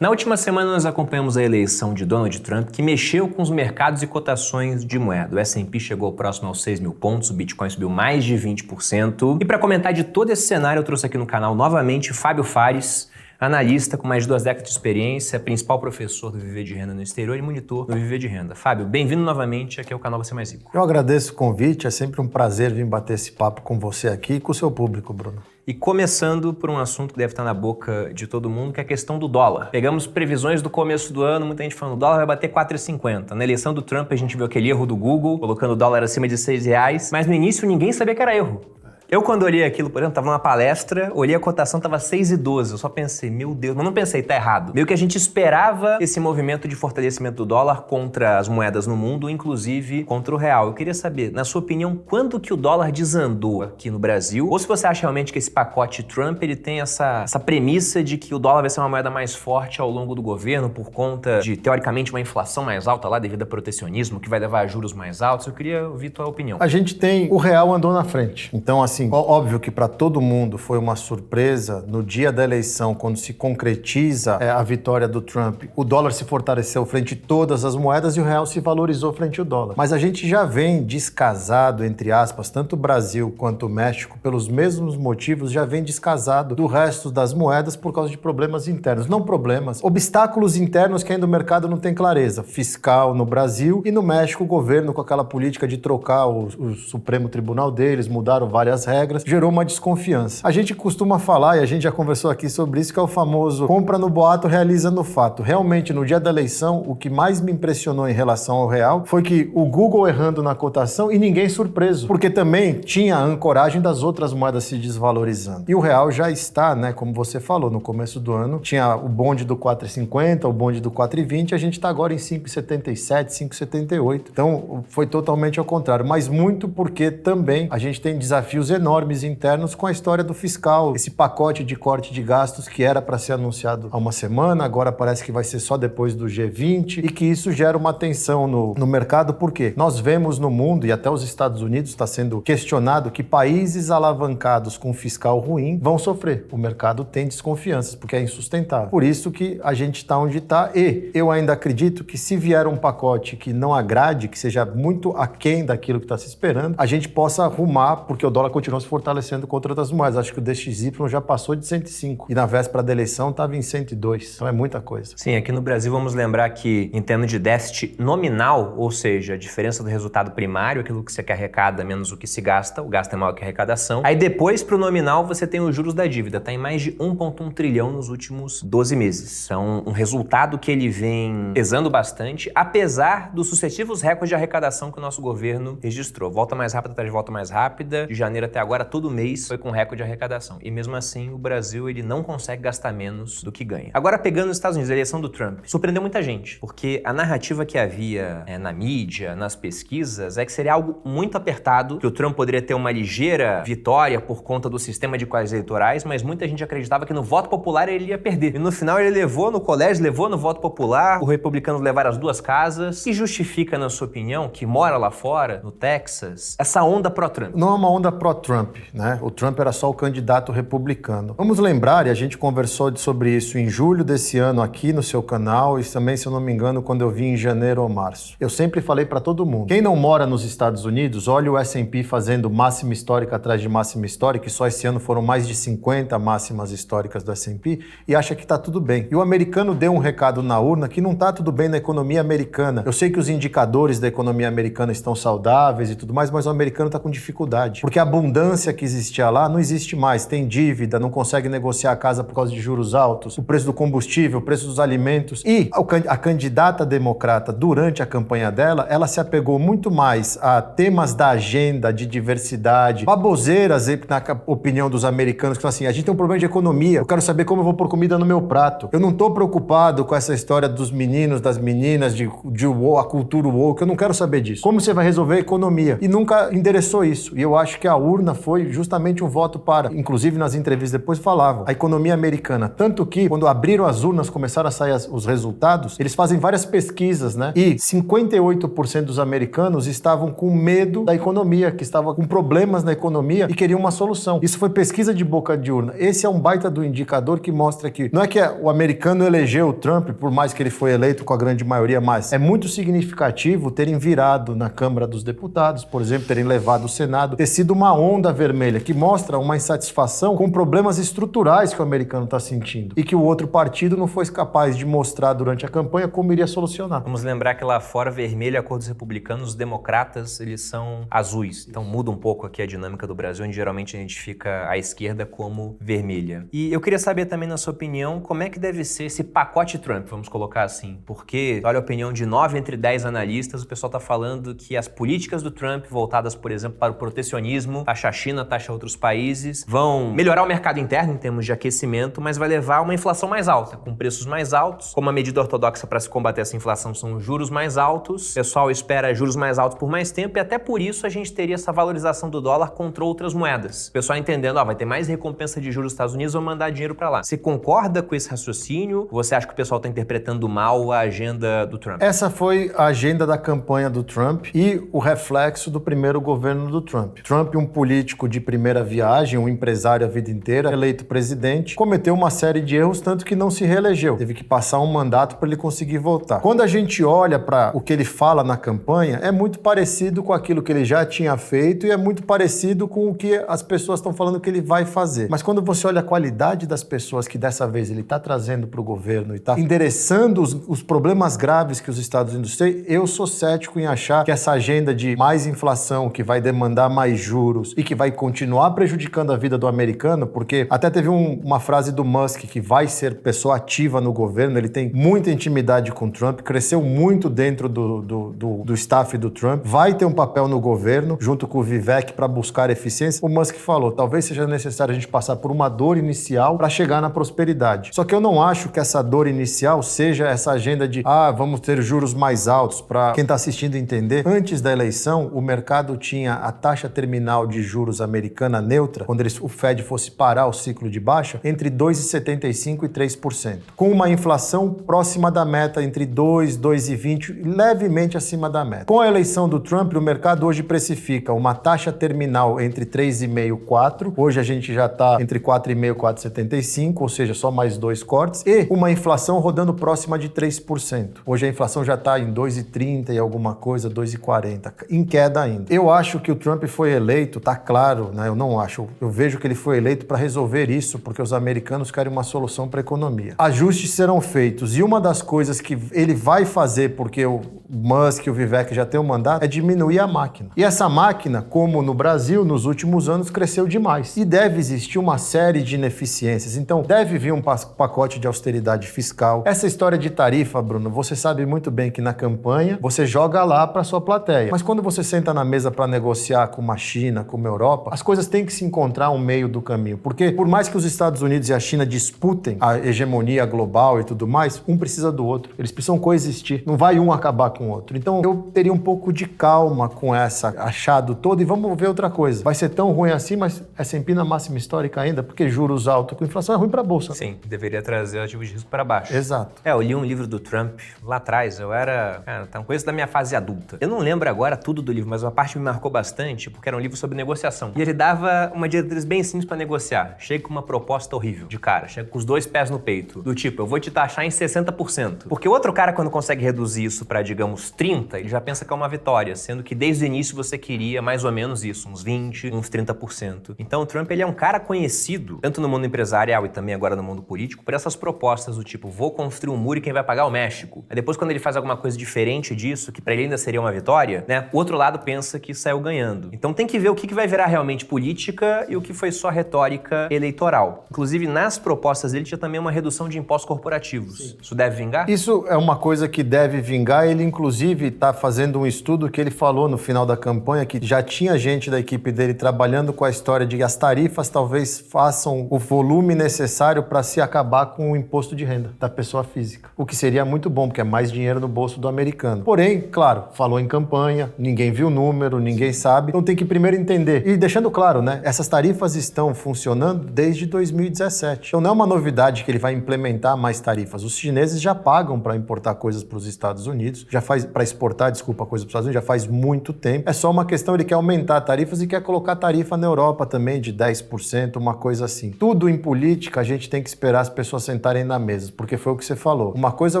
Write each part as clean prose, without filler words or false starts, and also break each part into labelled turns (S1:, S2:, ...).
S1: Na última semana nós acompanhamos a eleição de Donald Trump, que mexeu com os mercados e cotações de moeda. O S&P chegou próximo aos 6 mil pontos, o Bitcoin subiu mais de 20%. E para comentar de todo esse cenário, eu trouxe aqui no canal novamente Fábio Fares, analista com mais de 2 décadas de experiência, principal professor do Viver de Renda no exterior e monitor do Viver de Renda. Fábio, bem-vindo novamente aqui ao canal Você Mais Rico.
S2: Eu agradeço o convite, é sempre um prazer vir bater esse papo com você aqui e com o seu público, Bruno.
S1: E começando por um assunto que deve estar na boca de todo mundo, que é a questão do dólar. Pegamos previsões do começo do ano, muita gente falando o dólar vai bater 4,50. Na eleição do Trump a gente viu aquele erro do Google, colocando o dólar acima de R$6, mas no início ninguém sabia que era erro. Eu, quando olhei aquilo, por exemplo, estava numa palestra, olhei a cotação, estava 6,12. Eu só pensei, meu Deus, mas não pensei, tá errado. Meio que a gente esperava esse movimento de fortalecimento do dólar contra as moedas no mundo, inclusive contra o real. Eu queria saber, na sua opinião, quando que o dólar desandou aqui no Brasil? Ou se você acha realmente que esse pacote Trump, ele tem essa premissa de que o dólar vai ser uma moeda mais forte ao longo do governo por conta de, teoricamente, uma inflação mais alta lá devido ao protecionismo, que vai levar a juros mais altos. Eu queria ouvir tua opinião.
S2: A gente tem... O real andou na frente. Então, assim, óbvio que para todo mundo foi uma surpresa no dia da eleição, quando se concretiza a vitória do Trump, o dólar se fortaleceu frente a todas as moedas e o real se valorizou frente ao dólar. Mas a gente já vem descasado, entre aspas, tanto o Brasil quanto o México, pelos mesmos motivos, já vem descasado do resto das moedas por causa de problemas internos. Não problemas, obstáculos internos que ainda o mercado não tem clareza. Fiscal no Brasil e no México o governo com aquela política de trocar o Supremo Tribunal deles, mudaram várias regras, gerou uma desconfiança. A gente costuma falar, e a gente já conversou aqui sobre isso, que é o famoso compra no boato, realiza no fato. Realmente, no dia da eleição, o que mais me impressionou em relação ao real foi que o Google errando na cotação e ninguém surpreso, porque também tinha a ancoragem das outras moedas se desvalorizando. E o real já está, né, como você falou, no começo do ano, tinha o bonde do 4,50, o bonde do 4,20, a gente está agora em 5,77, 5,78. Então, foi totalmente ao contrário, mas muito porque também a gente tem desafios enormes internos com a história do fiscal, esse pacote de corte de gastos que era para ser anunciado há uma semana, agora parece que vai ser só depois do G20 e que isso gera uma tensão no mercado, porque nós vemos no mundo, e até os Estados Unidos está sendo questionado, que países alavancados com fiscal ruim vão sofrer. O mercado tem desconfianças, porque é insustentável. Por isso que a gente está onde está, e eu ainda acredito que se vier um pacote que não agrade, que seja muito aquém daquilo que está se esperando, a gente possa arrumar, porque o dólar continua se fortalecendo contra outras moedas. Acho que o DXY já passou de 105 e na véspera da eleição estava em 102. Então é muita coisa.
S1: Sim, aqui no Brasil vamos lembrar que em termos de déficit nominal, ou seja, a diferença do resultado primário, aquilo que você arrecada menos o que se gasta, o gasto é maior que a arrecadação. Aí depois pro nominal você tem os juros da dívida, tá em mais de 1,1 trilhão nos últimos 12 meses. Então um resultado que ele vem pesando bastante, apesar dos sucessivos recordes de arrecadação que o nosso governo registrou. Volta mais rápida atrás de volta mais rápida, de janeiro até agora, todo mês foi com recorde de arrecadação. E mesmo assim, o Brasil ele não consegue gastar menos do que ganha. Agora, pegando os Estados Unidos, a eleição do Trump, surpreendeu muita gente, porque a narrativa que havia na mídia, nas pesquisas, é que seria algo muito apertado, que o Trump poderia ter uma ligeira vitória por conta do sistema de colégios eleitorais, mas muita gente acreditava que no voto popular ele ia perder. E no final ele levou no colégio, levou no voto popular, os republicanos levaram as duas casas. E justifica, na sua opinião, que mora lá fora, no Texas, essa onda pró-Trump?
S2: Não é uma onda pró-Trump, né? O Trump era só o candidato republicano. Vamos lembrar, e a gente conversou sobre isso em julho desse ano aqui no seu canal e também, se eu não me engano, quando eu vim em janeiro ou março. Eu sempre falei para todo mundo, quem não mora nos Estados Unidos, olha o S&P fazendo máxima histórica atrás de máxima histórica, e só esse ano foram mais de 50 máximas históricas do S&P, e acha que tá tudo bem. E o americano deu um recado na urna que não tá tudo bem na economia americana. Eu sei que os indicadores da economia americana estão saudáveis e tudo mais, mas o americano tá com dificuldade, porque a abundância que existia lá não existe mais, tem dívida, não consegue negociar a casa por causa de juros altos, o preço do combustível, o preço dos alimentos. E a candidata democrata, durante a campanha dela, ela se apegou muito mais a temas da agenda, de diversidade, baboseiras, na opinião dos americanos, que falam assim, a gente tem um problema de economia, eu quero saber como eu vou pôr comida no meu prato. Eu não tô preocupado com essa história dos meninos, das meninas, de a cultura woke, eu não quero saber disso. Como você vai resolver a economia? E nunca endereçou isso. E eu acho que a urna urna foi justamente um voto para. Inclusive, nas entrevistas depois falavam, a economia americana. Tanto que, quando abriram as urnas, começaram a sair os resultados, eles fazem várias pesquisas, né? E 58% dos americanos estavam com medo da economia, que estavam com problemas na economia e queriam uma solução. Isso foi pesquisa de boca de urna. Esse é um baita do indicador que mostra que não é que o americano elegeu o Trump, por mais que ele foi eleito com a grande maioria, mas é muito significativo terem virado na Câmara dos Deputados, por exemplo, terem levado o Senado, ter sido uma onda vermelha, que mostra uma insatisfação com problemas estruturais que o americano está sentindo e que o outro partido não foi capaz de mostrar durante a campanha como iria solucionar.
S1: Vamos lembrar que lá fora, vermelho é a cor dos republicanos, os democratas, eles são azuis. Então muda um pouco aqui a dinâmica do Brasil, onde geralmente a gente fica à esquerda como vermelha. E eu queria saber também, na sua opinião, como é que deve ser esse pacote Trump, vamos colocar assim, porque, olha a opinião de 9 entre 10 analistas, o pessoal está falando que as políticas do Trump, voltadas, por exemplo, para o protecionismo, taxa a China, taxa outros países, vão melhorar o mercado interno em termos de aquecimento, mas vai levar a uma inflação mais alta, com preços mais altos. Como a medida ortodoxa para se combater essa inflação são juros mais altos, o pessoal espera juros mais altos por mais tempo e até por isso a gente teria essa valorização do dólar contra outras moedas. O pessoal entendendo, vai ter mais recompensa de juros nos Estados Unidos, vão mandar dinheiro para lá. Você concorda com esse raciocínio? Ou você acha que o pessoal está interpretando mal a agenda do Trump?
S2: Essa foi a agenda da campanha do Trump e o reflexo do primeiro governo do Trump. Trump, um político de primeira viagem, um empresário a vida inteira, eleito presidente, cometeu uma série de erros, tanto que não se reelegeu. Teve que passar um mandato para ele conseguir voltar. Quando a gente olha para o que ele fala na campanha, é muito parecido com aquilo que ele já tinha feito e é muito parecido com o que as pessoas estão falando que ele vai fazer. Mas quando você olha a qualidade das pessoas que dessa vez ele está trazendo para o governo e está endereçando os problemas graves que os Estados Unidos têm, eu sou cético em achar que essa agenda de mais inflação, que vai demandar mais juros e que vai continuar prejudicando a vida do americano, porque até teve uma frase do Musk que vai ser pessoa ativa no governo, ele tem muita intimidade com o Trump, cresceu muito dentro do staff do Trump, vai ter um papel no governo, junto com o Vivek, para buscar eficiência. O Musk falou, talvez seja necessário a gente passar por uma dor inicial para chegar na prosperidade. Só que eu não acho que essa dor inicial seja essa agenda de vamos ter juros mais altos. Para quem está assistindo entender, antes da eleição, o mercado tinha a taxa terminal de juros americana neutra, quando o Fed fosse parar o ciclo de baixa, entre 2,75% e 3%. Com uma inflação próxima da meta, entre 2%, 2,20%, levemente acima da meta. Com a eleição do Trump, o mercado hoje precifica uma taxa terminal entre 3,5% e 4%. Hoje a gente já está entre 4,5% e 4,75%, ou seja, só mais 2 cortes, e uma inflação rodando próxima de 3%. Hoje a inflação já está em 2,30% e alguma coisa, 2,40%, em queda ainda. Eu acho que o Trump foi eleito, tá claro, né? Eu não acho, eu vejo que ele foi eleito para resolver isso, porque os americanos querem uma solução para a economia. Ajustes serão feitos, e uma das coisas que ele vai fazer, porque o Musk e o Vivek já têm um mandato, é diminuir a máquina. E essa máquina, como no Brasil, nos últimos anos, cresceu demais. E deve existir uma série de ineficiências. Então, deve vir um pacote de austeridade fiscal. Essa história de tarifa, Bruno, você sabe muito bem que na campanha, você joga lá para sua plateia. Mas quando você senta na mesa para negociar com uma China, com uma Europa, as coisas têm que se encontrar um meio do caminho. Porque, por mais que os Estados Unidos e a China disputem a hegemonia global e tudo mais, um precisa do outro. Eles precisam coexistir. Não vai um acabar com o outro. Então, eu teria um pouco de calma com essa achado todo e vamos ver outra coisa. Vai ser tão ruim assim, mas é sempre na máxima histórica ainda, porque juros altos com inflação é ruim para a Bolsa.
S1: Sim, deveria trazer o ativo de risco para baixo.
S2: Exato.
S1: Eu li um livro do Trump lá atrás, eu era... tá uma coisa da minha fase adulta. Eu não lembro agora tudo do livro, mas uma parte me marcou bastante, porque era um livro sobre negociação. E ele dava uma diretriz bem simples para negociar. Chega com uma proposta horrível, de cara. Chega com os 2 pés no peito. Do tipo, eu vou te taxar em 60%. Porque o outro cara, quando consegue reduzir isso para, digamos, 30%, ele já pensa que é uma vitória, sendo que desde o início você queria mais ou menos isso, uns 20%, uns 30%. Então o Trump, ele é um cara conhecido, tanto no mundo empresarial e também agora no mundo político, por essas propostas do tipo, vou construir um muro e quem vai pagar é o México. Aí depois, quando ele faz alguma coisa diferente disso, que pra ele ainda seria uma vitória, né, o outro lado pensa que saiu ganhando. Então tem que ver o que vai virar realmente política e o que foi só retórica eleitoral. Inclusive, nas propostas dele tinha também uma redução de impostos corporativos. Sim. Isso deve vingar?
S2: Isso é uma coisa que deve vingar. Ele, inclusive, está fazendo um estudo que ele falou no final da campanha que já tinha gente da equipe dele trabalhando com a história de que as tarifas talvez façam o volume necessário para se acabar com o imposto de renda da pessoa física. O que seria muito bom, porque é mais dinheiro no bolso do americano. Porém, claro, falou em campanha, ninguém viu o número, ninguém sabe. Então tem que primeiro entender entender. E deixando claro, né? Essas tarifas estão funcionando desde 2017. Então não é uma novidade que ele vai implementar mais tarifas. Os chineses já pagam para importar coisas para os Estados Unidos, para exportar, desculpa, coisas para os Estados Unidos, já faz muito tempo. É só uma questão, ele quer aumentar tarifas e quer colocar tarifa na Europa também de 10%, uma coisa assim. Tudo em política a gente tem que esperar as pessoas sentarem na mesa, porque foi o que você falou. Uma coisa é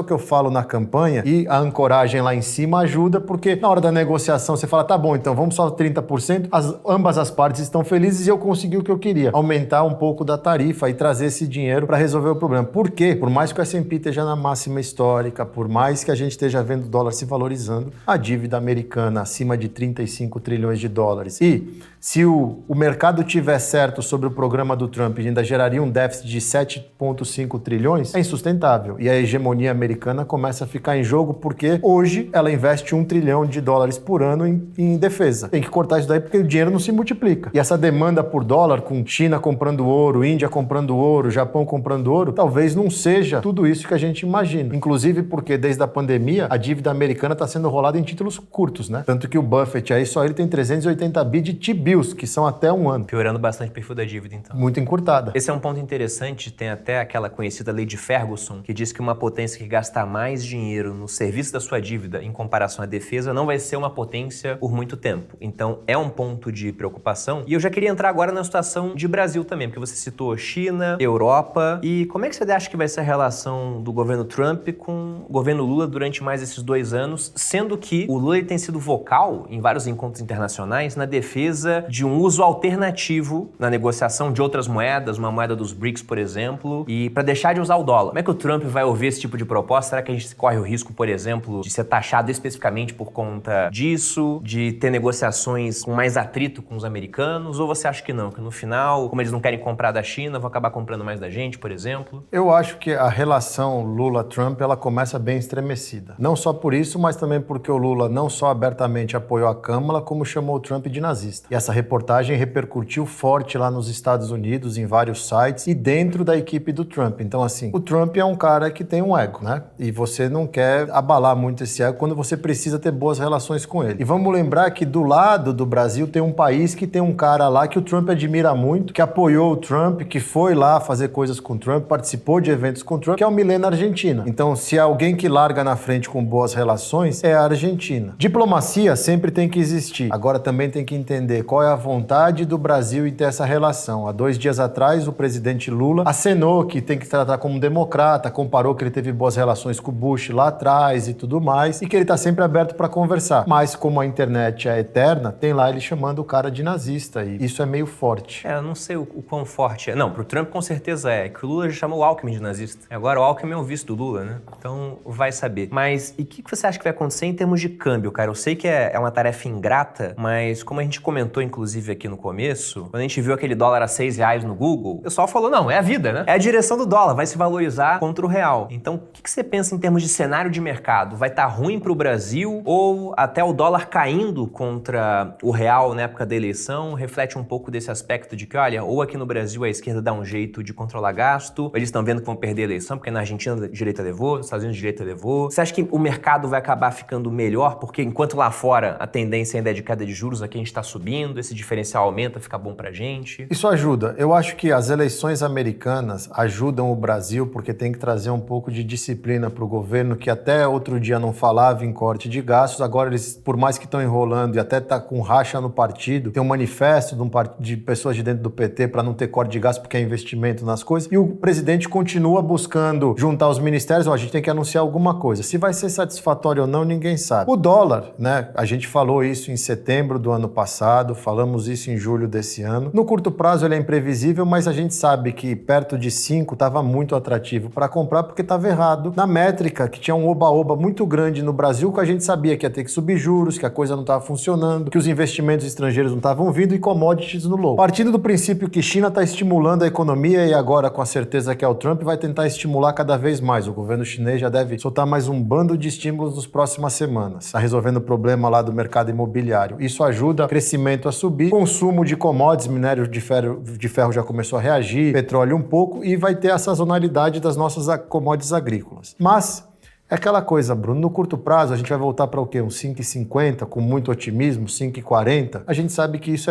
S2: o que eu falo na campanha e a ancoragem lá em cima ajuda, porque na hora da negociação você fala, tá bom, então vamos só 30%, ambas as partes estão felizes e eu consegui o que eu queria, aumentar um pouco da tarifa e trazer esse dinheiro para resolver o problema. Por quê? Por mais que o S&P esteja na máxima histórica, por mais que a gente esteja vendo o dólar se valorizando, a dívida americana acima de 35 trilhões de dólares. E se o mercado tiver certo sobre o programa do Trump e ainda geraria um déficit de 7,5 trilhões, é insustentável. E a hegemonia americana começa a ficar em jogo porque hoje ela investe 1 trilhão de dólares por ano em defesa. Tem que cortar isso daí porque o dinheiro não se multiplica. E essa demanda por dólar, com China comprando ouro, Índia comprando ouro, Japão comprando ouro, talvez não seja tudo isso que a gente imagina. Inclusive porque desde a pandemia a dívida americana está sendo rolada em títulos curtos, né? Tanto que o Buffett aí só ele tem 380 bi de T-bills, que são até um ano.
S1: Piorando bastante o perfil da dívida, então.
S2: Muito encurtada.
S1: Esse é um ponto interessante, tem até aquela conhecida lei de Ferguson, que diz que uma potência que gasta mais dinheiro no serviço da sua dívida em comparação à defesa não vai ser uma potência por muito tempo. Então é um ponto de preocupação. E eu já queria entrar agora na situação de Brasil também, porque você citou China, Europa, e como é que você acha que vai ser a relação do governo Trump com o governo Lula durante mais esses 2 anos, sendo que o Lula tem sido vocal em vários encontros internacionais na defesa de um uso alternativo na negociação de outras moedas, uma moeda dos BRICS, por exemplo, e para deixar de usar o dólar. Como é que o Trump vai ouvir esse tipo de proposta? Será que a gente corre o risco, por exemplo, de ser taxado especificamente por conta disso, de ter negociações com mais atrito com os americanos? Ou você acha que não? Que no final, como eles não querem comprar da China, vão acabar comprando mais da gente, por exemplo?
S2: Eu acho que a relação Lula-Trump, ela começa bem estremecida. Não só por isso, mas também porque o Lula não só abertamente apoiou a Câmara, como chamou o Trump de nazista. E essa reportagem repercutiu forte lá nos Estados Unidos, em vários sites e dentro da equipe do Trump. Então, assim, o Trump é um cara que tem um ego, né? E você não quer abalar muito esse ego quando você precisa ter boas relações com ele. E vamos lembrar que do lado do Brasil tem um país que tem um cara lá que o Trump admira muito, que apoiou o Trump, que foi lá fazer coisas com o Trump, participou de eventos com o Trump, que é o Milena Argentina. Então, se há alguém que larga na frente com boas relações, é a Argentina. Diplomacia sempre tem que existir. Agora também tem que entender qual é a vontade do Brasil em ter essa relação. Há 2 dias atrás, o presidente Lula acenou que tem que tratar como democrata, comparou que ele teve boas relações com o Bush lá atrás e tudo mais, e que ele está sempre aberto para conversar. Mas como a internet é eterna, tem lá ele chamando o cara de nazista, e isso é meio forte.
S1: Eu não sei o quão forte é. Não, pro Trump com certeza é, que o Lula já chamou o Alckmin de nazista. Agora o Alckmin é o vice do Lula, né? Então vai saber. Mas e o que você acha que vai acontecer em termos de câmbio, cara? Eu sei que é uma tarefa ingrata, mas como a gente comentou inclusive aqui no começo, quando a gente viu aquele dólar a R$6 no Google, o pessoal falou, não, é a vida, né? É a direção do dólar, vai se valorizar contra o real. Então, o que você pensa em termos de cenário de mercado? Vai estar ruim pro Brasil ou até o dólar caindo contra o real na época da eleição reflete um pouco desse aspecto de que, olha, ou aqui no Brasil a esquerda dá um jeito de controlar gasto, ou eles estão vendo que vão perder a eleição, porque na Argentina a direita levou, nos Estados Unidos a direita levou. Você acha que o mercado vai acabar ficando melhor? Porque enquanto lá fora a tendência ainda é de queda de juros, aqui a gente está subindo, esse diferencial aumenta, fica bom pra gente?
S2: Isso ajuda. Eu acho que as eleições americanas ajudam o Brasil porque tem que trazer um pouco de disciplina para o governo, que até outro dia não falava em corte de gastos, agora eles, por mais que estão enrolando e até tá com racha no partido, tem um manifesto de pessoas de dentro do PT para não ter corte de gastos porque é investimento nas coisas, e o presidente continua buscando juntar os ministérios, a gente tem que anunciar alguma coisa. Se vai ser satisfatório ou não, ninguém sabe. O dólar, né, a gente falou isso em setembro do ano passado, falamos isso em julho desse ano. No curto prazo ele é imprevisível, mas a gente sabe que perto de 5 estava muito atrativo para comprar porque estava errado na métrica, que tinha um oba-oba muito grande no Brasil, que a gente sabia que ia ter que subir juros, que a coisa não estava funcionando, que os investimentos estrangeiros não estavam vindo e commodities no low. Partindo do princípio que China está estimulando a economia e agora com a certeza que é o Trump vai tentar estimular cada vez mais. O governo chinês já deve soltar mais um bando de estímulos nas próximas semanas. Está resolvendo o problema lá do mercado imobiliário. Isso ajuda o crescimento a subir, consumo de commodities, minério de ferro já começou a reagir, petróleo um pouco, e vai ter a sazonalidade das nossas commodities agrícolas. Mas É aquela coisa, Bruno, no curto prazo a gente vai voltar para o quê? Uns 5,50 com muito otimismo, 5,40. A gente sabe que isso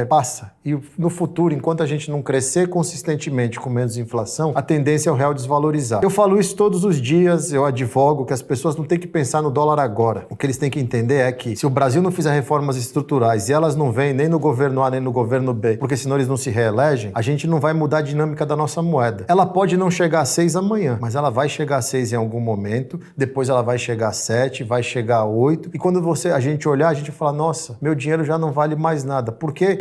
S2: passa. E no futuro, enquanto a gente não crescer consistentemente com menos inflação, a tendência é o real desvalorizar. Eu falo isso todos os dias, eu advogo que as pessoas não têm que pensar no dólar agora. O que eles têm que entender é que se o Brasil não fizer reformas estruturais e elas não vêm nem no governo A nem no governo B, porque senão eles não se reelegem, a gente não vai mudar a dinâmica da nossa moeda. Ela pode não chegar a 6 amanhã, mas ela vai chegar a 6 em algum momento, depois ela vai chegar a 7, vai chegar a 8, e quando a gente olhar, a gente vai falar, nossa, meu dinheiro já não vale mais nada, porque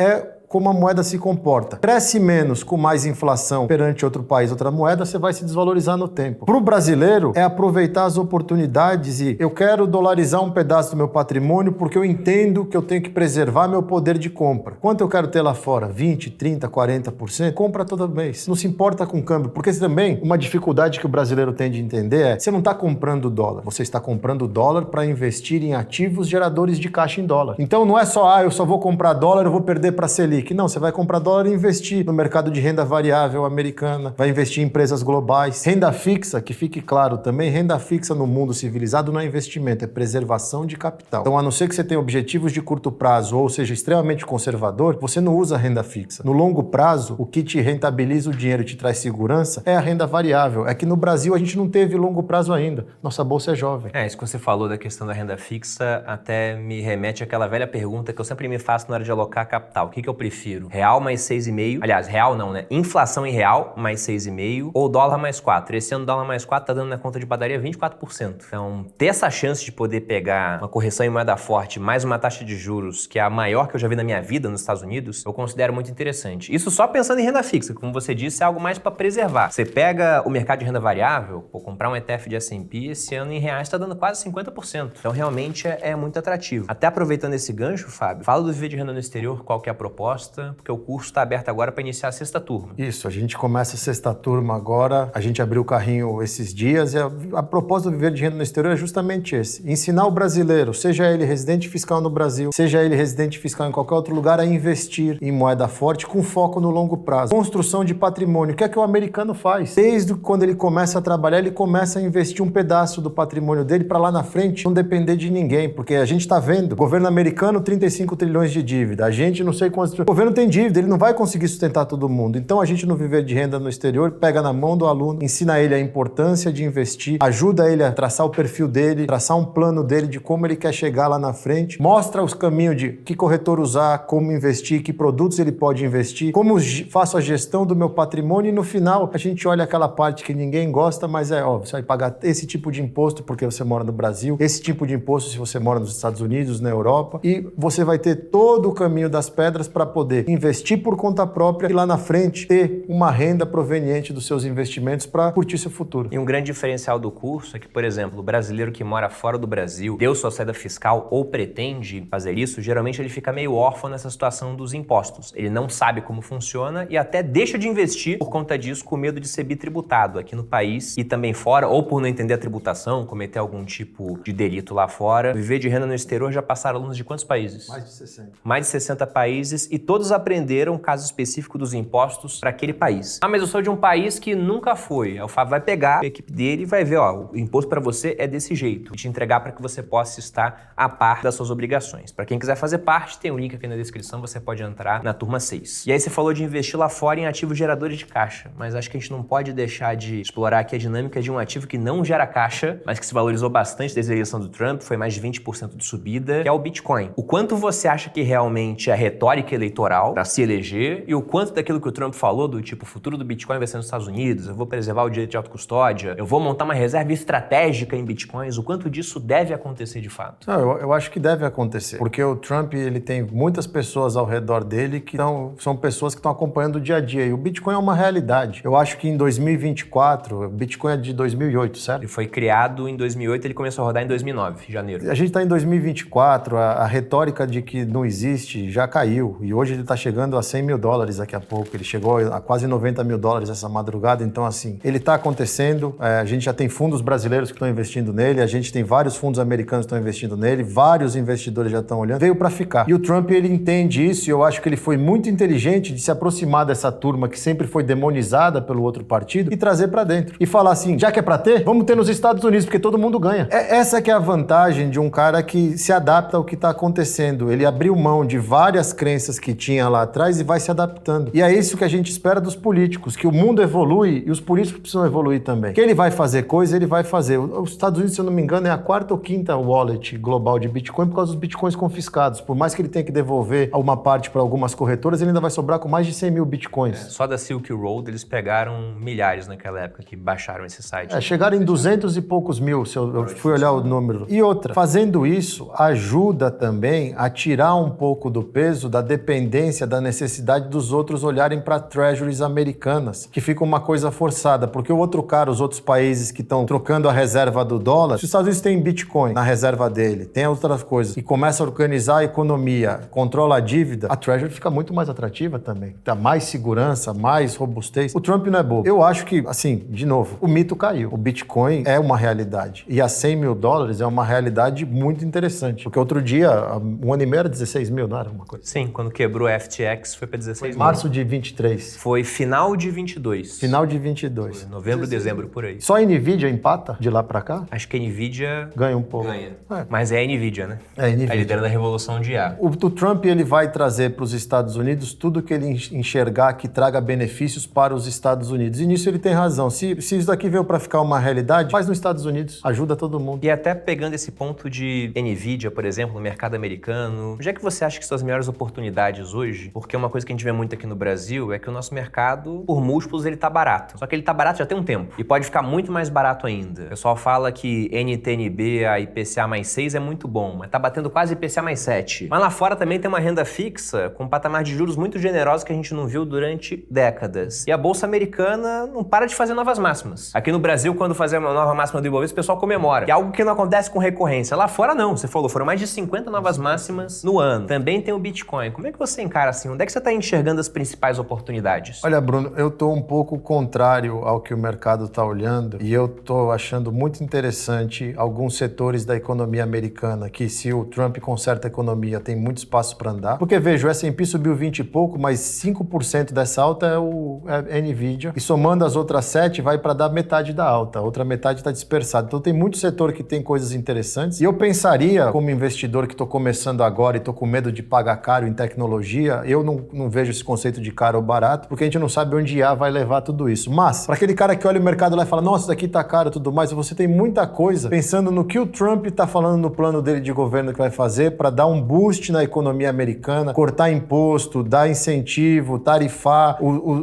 S2: como a moeda se comporta. Cresce menos com mais inflação perante outro país, outra moeda, você vai se desvalorizar no tempo. Para o brasileiro, é aproveitar as oportunidades e eu quero dolarizar um pedaço do meu patrimônio porque eu entendo que eu tenho que preservar meu poder de compra. Quanto eu quero ter lá fora? 20, 30, 40%? Compra todo mês. Não se importa com o câmbio, porque também uma dificuldade que o brasileiro tem de entender é você não está comprando dólar, você está comprando dólar para investir em ativos geradores de caixa em dólar. Então não é só, eu só vou comprar dólar, eu vou perder para Selic. Não, você vai comprar dólar e investir no mercado de renda variável americana, vai investir em empresas globais. Renda fixa, que fique claro também, renda fixa no mundo civilizado não é investimento, é preservação de capital. Então, a não ser que você tenha objetivos de curto prazo ou seja extremamente conservador, você não usa renda fixa. No longo prazo, o que te rentabiliza o dinheiro e te traz segurança é a renda variável. É que no Brasil a gente não teve longo prazo ainda. Nossa bolsa é jovem.
S1: Isso que você falou da questão da renda fixa até me remete àquela velha pergunta que eu sempre me faço na hora de alocar capital. O que eu prefiro? Real mais 6,5. Aliás, real não, né? Inflação em real mais 6,5 ou dólar mais 4. Esse ano dólar mais 4 tá dando na conta de padaria 24%. Então, ter essa chance de poder pegar uma correção em moeda forte mais uma taxa de juros que é a maior que eu já vi na minha vida nos Estados Unidos, eu considero muito interessante. Isso só pensando em renda fixa, que, como você disse, é algo mais para preservar. Você pega o mercado de renda variável, comprar um ETF de S&P esse ano em reais está dando quase 50%. Então, realmente é muito atrativo. Até aproveitando esse gancho, Fábio, fala do Viver de Renda no Exterior, qual que é a proposta, porque o curso está aberto agora para iniciar a 6ª turma.
S2: Isso, a gente começa a 6ª turma agora, a gente abriu o carrinho esses dias e a proposta do Viver de Renda no Exterior é justamente esse, ensinar o brasileiro, seja ele residente fiscal no Brasil, seja ele residente fiscal em qualquer outro lugar, a investir em moeda forte com foco no longo prazo. Construção de patrimônio, o que é que o americano faz? Desde quando ele começa a trabalhar, ele começa a investir um pedaço do patrimônio dele para lá na frente não depender de ninguém, porque a gente está vendo, governo americano 35 trilhões de dívida, a gente não sei quantos, o governo tem dívida, ele não vai conseguir sustentar todo mundo. Então a gente no Viver de Renda no Exterior pega na mão do aluno, ensina ele a importância de investir, ajuda ele a traçar o perfil dele, traçar um plano dele de como ele quer chegar lá na frente, mostra os caminhos de que corretor usar, como investir, que produtos ele pode investir, como faço a gestão do meu patrimônio e no final a gente olha aquela parte que ninguém gosta, mas você vai pagar esse tipo de imposto porque você mora no Brasil, esse tipo de imposto se você mora nos Estados Unidos, na Europa, e você vai ter todo o caminho das pedras para poder investir por conta própria e lá na frente ter uma renda proveniente dos seus investimentos para curtir seu futuro.
S1: E um grande diferencial do curso é que, por exemplo, o brasileiro que mora fora do Brasil, deu sua saída fiscal ou pretende fazer isso, geralmente ele fica meio órfão nessa situação dos impostos. Ele não sabe como funciona e até deixa de investir por conta disso, com medo de ser bitributado aqui no país e também fora, ou por não entender a tributação, cometer algum tipo de delito lá fora. Viver de Renda no Exterior já passaram alunos de quantos países?
S2: Mais de 60.
S1: Mais de 60 países e todos aprenderam o caso específico dos impostos para aquele país. Mas eu sou de um país que nunca foi. O Fábio vai pegar a equipe dele e vai ver, o imposto para você é desse jeito. E te entregar para que você possa estar a par das suas obrigações. Para quem quiser fazer parte, tem um link aqui na descrição, você pode entrar na turma 6. E aí você falou de investir lá fora em ativos geradores de caixa, mas acho que a gente não pode deixar de explorar aqui a dinâmica de um ativo que não gera caixa, mas que se valorizou bastante desde a eleição do Trump, foi mais de 20% de subida, que é o Bitcoin. O quanto você acha que realmente é retórica eleitoral para se eleger e o quanto daquilo que o Trump falou, do tipo, o futuro do Bitcoin vai ser nos Estados Unidos, eu vou preservar o direito de autocustódia, eu vou montar uma reserva estratégica em Bitcoins, o quanto disso deve acontecer de fato?
S2: Não, eu acho que deve acontecer, porque o Trump ele tem muitas pessoas ao redor dele que são pessoas que estão acompanhando o dia a dia e o Bitcoin é uma realidade. Eu acho que em 2024, o Bitcoin é de 2008, certo?
S1: Ele foi criado em 2008, ele começou a rodar em 2009, janeiro.
S2: A gente está em 2024, a retórica de que não existe já caiu e hoje ele está chegando a 100 mil dólares daqui a pouco. Ele chegou a quase 90 mil dólares essa madrugada. Então, assim, ele está acontecendo. A gente já tem fundos brasileiros que estão investindo nele, a gente tem vários fundos americanos que estão investindo nele, vários investidores já estão olhando. Veio para ficar. E o Trump, ele entende isso, e eu acho que ele foi muito inteligente de se aproximar dessa turma que sempre foi demonizada pelo outro partido e trazer para dentro. E falar assim, já que é para ter, vamos ter nos Estados Unidos, porque todo mundo ganha. Essa que é a vantagem de um cara que se adapta ao que está acontecendo. Ele abriu mão de várias crenças que tinha lá atrás e vai se adaptando. E é isso que a gente espera dos políticos, que o mundo evolui e os políticos precisam evoluir também. Que ele vai fazer coisa, ele vai fazer. Os Estados Unidos, se eu não me engano, é a 4ª ou 5ª wallet global de Bitcoin por causa dos Bitcoins confiscados. Por mais que ele tenha que devolver uma parte para algumas corretoras, ele ainda vai sobrar com mais de 100 mil Bitcoins.
S1: Só da Silk Road eles pegaram milhares naquela época que baixaram esse site.
S2: Chegaram em 200 e poucos mil, se eu fui olhar o número. E outra, fazendo isso, ajuda também a tirar um pouco do peso da dependência, da necessidade dos outros olharem para treasuries americanas, que fica uma coisa forçada, porque o outro cara, os outros países que estão trocando a reserva do dólar, se os Estados Unidos têm Bitcoin na reserva dele, tem outras coisas, e começa a organizar a economia, controla a dívida, a treasury fica muito mais atrativa também. Dá mais segurança, mais robustez. O Trump não é bobo. Eu acho que, assim, de novo, o mito caiu. O Bitcoin é uma realidade. E a 100 mil dólares é uma realidade muito interessante. Porque outro dia, um ano e meio era 16 mil, não era uma coisa?
S1: Sim, quando quebrou a FTX foi para 16 mil.
S2: Março de 23.
S1: Foi final de 22.
S2: Final de 22.
S1: Foi novembro, dezembro, por aí.
S2: Só a Nvidia empata de lá pra cá?
S1: Acho que a Nvidia
S2: Ganha um pouco.
S1: ganha. Mas é a Nvidia, né?
S2: É a Nvidia.
S1: A líder da revolução de IA.
S2: O Trump, ele vai trazer para os Estados Unidos tudo que ele enxergar que traga benefícios para os Estados Unidos. E nisso ele tem razão. Se isso daqui veio para ficar uma realidade, faz nos Estados Unidos. Ajuda todo mundo.
S1: E até pegando esse ponto de Nvidia, por exemplo, no mercado americano, onde é que você acha que são as melhores oportunidades hoje? Porque uma coisa que a gente vê muito aqui no Brasil é que o nosso mercado, por múltiplos, ele tá barato. Só que ele tá barato já tem um tempo. E pode ficar muito mais barato ainda. O pessoal fala que NTNB, a IPCA mais 6 é muito bom, mas tá batendo quase IPCA mais 7. Mas lá fora também tem uma renda fixa com um patamar de juros muito generoso que a gente não viu durante décadas. E a Bolsa Americana não para de fazer novas máximas. Aqui no Brasil, quando fazer uma nova máxima do Ibovespa, o pessoal comemora. E é algo que não acontece com recorrência. Lá fora não, você falou, foram mais de 50 novas máximas no ano. Também tem o Bitcoin. Como é que você encara assim? Onde é que você está enxergando as principais oportunidades?
S2: Olha, Bruno, eu tô um pouco contrário ao que o mercado está olhando e eu tô achando muito interessante alguns setores da economia americana que, se o Trump conserta a economia, tem muito espaço para andar. Porque, veja, o S&P subiu 20 e pouco, mas 5% dessa alta é Nvidia. E somando as outras 7, vai para dar metade da alta. A outra metade está dispersada. Então tem muito setor que tem coisas interessantes. E eu pensaria, como investidor que estou começando agora e estou com medo de pagar caro em tecnologia, eu não vejo esse conceito de caro ou barato, porque a gente não sabe onde IA vai levar tudo isso. Mas, para aquele cara que olha o mercado lá e fala, nossa, isso daqui tá caro e tudo mais, você tem muita coisa pensando no que o Trump está falando no plano dele de governo que vai fazer para dar um boost na economia americana, cortar imposto, dar incentivo, tarifar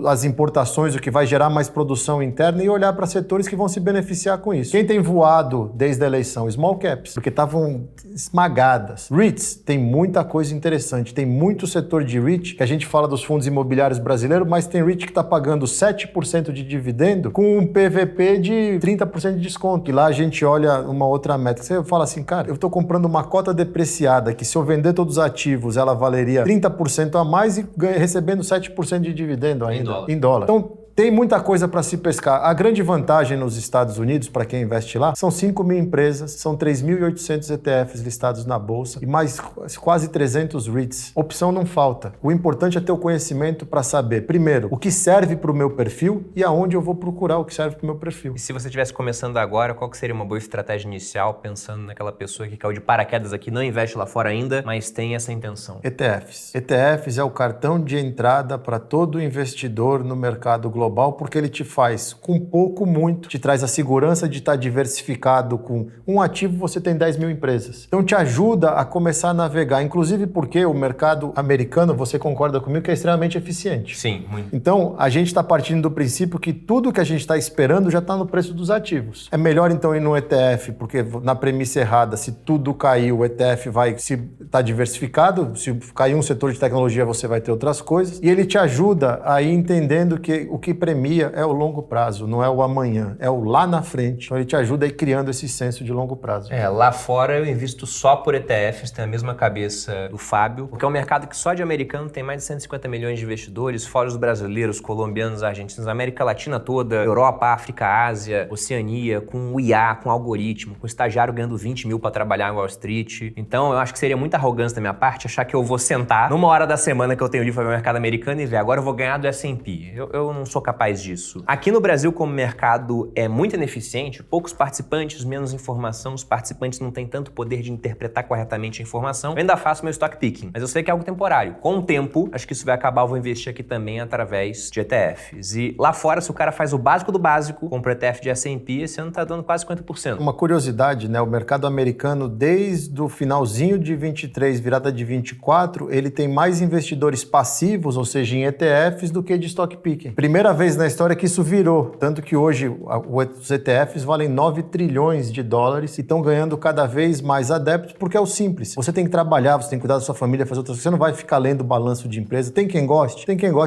S2: as importações, o que vai gerar mais produção interna e olhar para setores que vão se beneficiar com isso. Quem tem voado desde a eleição? Small caps, porque estavam esmagadas. REITs, tem muita coisa interessante. Tem muito setor de REIT, que a gente fala dos fundos imobiliários brasileiros, mas tem REIT que está pagando 7% de dividendo com um PVP de 30% de desconto. E lá a gente olha uma outra métrica. Você fala assim, cara, eu estou comprando uma cota depreciada que, se eu vender todos os ativos, ela valeria 30% a mais e recebendo 7% de dividendo ainda. Em dólar. Então, tem muita coisa para se pescar. A grande vantagem nos Estados Unidos, para quem investe lá, são 5 mil empresas, são 3.800 ETFs listados na Bolsa e mais quase 300 REITs. Opção não falta. O importante é ter o conhecimento para saber, primeiro, o que serve para o meu perfil e aonde eu vou procurar o que serve para o meu perfil.
S1: E se você estivesse começando agora, qual que seria uma boa estratégia inicial, pensando naquela pessoa que caiu de paraquedas aqui, não investe lá fora ainda, mas tem essa intenção?
S2: ETFs. ETFs é o cartão de entrada para todo investidor no mercado global, porque ele te faz com pouco, muito, te traz a segurança de estar diversificado. Com um ativo você tem 10 mil empresas. Então te ajuda a começar a navegar, inclusive porque o mercado americano, você concorda comigo, que é extremamente eficiente.
S1: Sim, muito.
S2: Então a gente está partindo do princípio que tudo que a gente está esperando já está no preço dos ativos. É melhor então ir no ETF, porque na premissa errada, se tudo cair, o ETF vai se tá diversificado, se cair um setor de tecnologia você vai ter outras coisas, e ele te ajuda a ir entendendo que o que que premia é o longo prazo, não é o amanhã, é o lá na frente. Então ele te ajuda aí criando esse senso de longo prazo.
S1: Lá fora eu invisto só por ETFs, tenho a mesma cabeça do Fábio, porque é um mercado que só de americano tem mais de 150 milhões de investidores, fora os brasileiros, colombianos, argentinos, América Latina toda, Europa, África, Ásia, Oceania, com o IA, com algoritmo, com estagiário ganhando 20 mil para trabalhar em Wall Street. Então eu acho que seria muita arrogância da minha parte achar que eu vou sentar numa hora da semana que eu tenho livre para ver o mercado americano e ver, agora eu vou ganhar do S&P. Eu não sou capaz disso. Aqui no Brasil, como o mercado é muito ineficiente, poucos participantes, menos informação, os participantes não têm tanto poder de interpretar corretamente a informação, eu ainda faço meu stock picking, mas eu sei que é algo temporário. Com o tempo, acho que isso vai acabar, eu vou investir aqui também através de ETFs. E lá fora, se o cara faz o básico do básico, compra o ETF de S&P, esse ano tá dando quase 50%.
S2: Uma curiosidade, né? O mercado americano, desde o finalzinho de 23, virada de 24, ele tem mais investidores passivos, ou seja, em ETFs, do que de stock picking. Primeira vez na história que isso virou, tanto que hoje os ETFs valem 9 trilhões de dólares e estão ganhando cada vez mais adeptos, porque é o simples. Você tem que trabalhar, você tem que cuidar da sua família, fazer outras coisas. Você não vai ficar lendo balanço de empresa. Tem quem goste,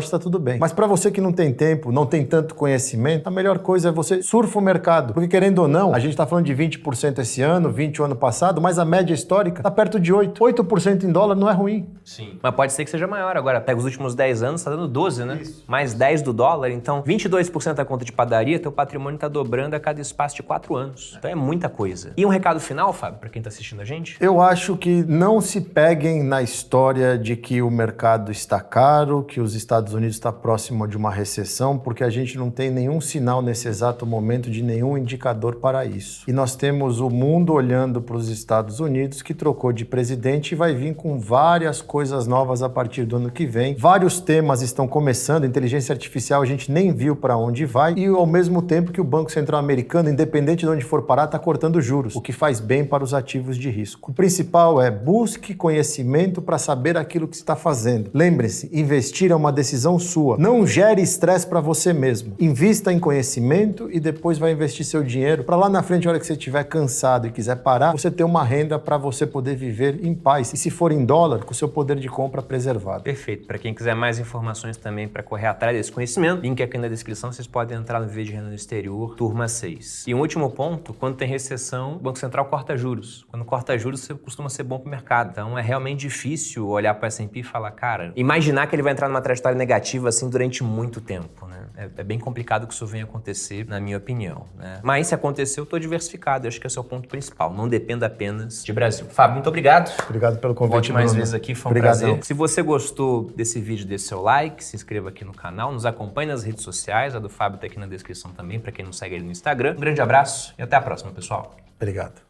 S2: tá tudo bem. Mas para você que não tem tempo, não tem tanto conhecimento, a melhor coisa é você surfa o mercado. Porque querendo ou não, a gente está falando de 20% esse ano, 20% o ano passado, mas a média histórica está perto de 8%. 8% em dólar não é ruim.
S1: Sim. Mas pode ser que seja maior agora. Pega os últimos 10 anos, tá dando 12, né?
S2: Isso.
S1: Mais 10 do dólar, então 22% da conta de padaria, teu patrimônio tá dobrando a cada espaço de 4 anos. Então é muita coisa. E um recado final, Fábio, para quem tá assistindo a gente?
S2: Eu acho que não se peguem na história de que o mercado está caro, que os Estados Unidos está próximo de uma recessão, porque a gente não tem nenhum sinal nesse exato momento de nenhum indicador para isso. E nós temos o mundo olhando para os Estados Unidos, que trocou de presidente e vai vir com várias coisas novas a partir do ano que vem. Vários temas estão começando, inteligência artificial a gente nem viu para onde vai, e ao mesmo tempo que o Banco Central americano, independente de onde for parar, está cortando juros, o que faz bem para os ativos de risco. O principal é busque conhecimento para saber aquilo que está fazendo. Lembre-se, investir é uma decisão sua. Não gere estresse para você mesmo. Invista em conhecimento e depois vai investir seu dinheiro para lá na frente, a hora que você estiver cansado e quiser parar, você ter uma renda para você poder viver em paz. E se for em dólar, com o seu poder de compra preservado.
S1: Perfeito. Para quem quiser mais informações também para correr atrás desse conhecimento, link aqui na descrição, vocês podem entrar no Viver de Renda no Exterior, turma 6. E um último ponto, quando tem recessão, o Banco Central corta juros. Quando corta juros, você costuma ser bom para o mercado. Então é realmente difícil olhar para o S&P e falar, cara, imaginar que ele vai entrar numa trajetória negativa assim durante muito tempo, né? É bem complicado que isso venha acontecer, na minha opinião, né? Mas se acontecer, eu estou diversificado. Eu acho que esse é o ponto principal. Não dependa apenas de Brasil. Fábio, muito obrigado.
S2: Obrigado pelo convite,
S1: Volte mais
S2: Bruno.
S1: vezes aqui, foi um
S2: Obrigadão.
S1: prazer. Se você gostou desse vídeo, dê seu like, se inscreva aqui no canal, nos acompanhe nas redes sociais. A do Fábio tá aqui na descrição também, para quem não segue ele no Instagram. Um grande abraço e até a próxima, pessoal.
S2: Obrigado.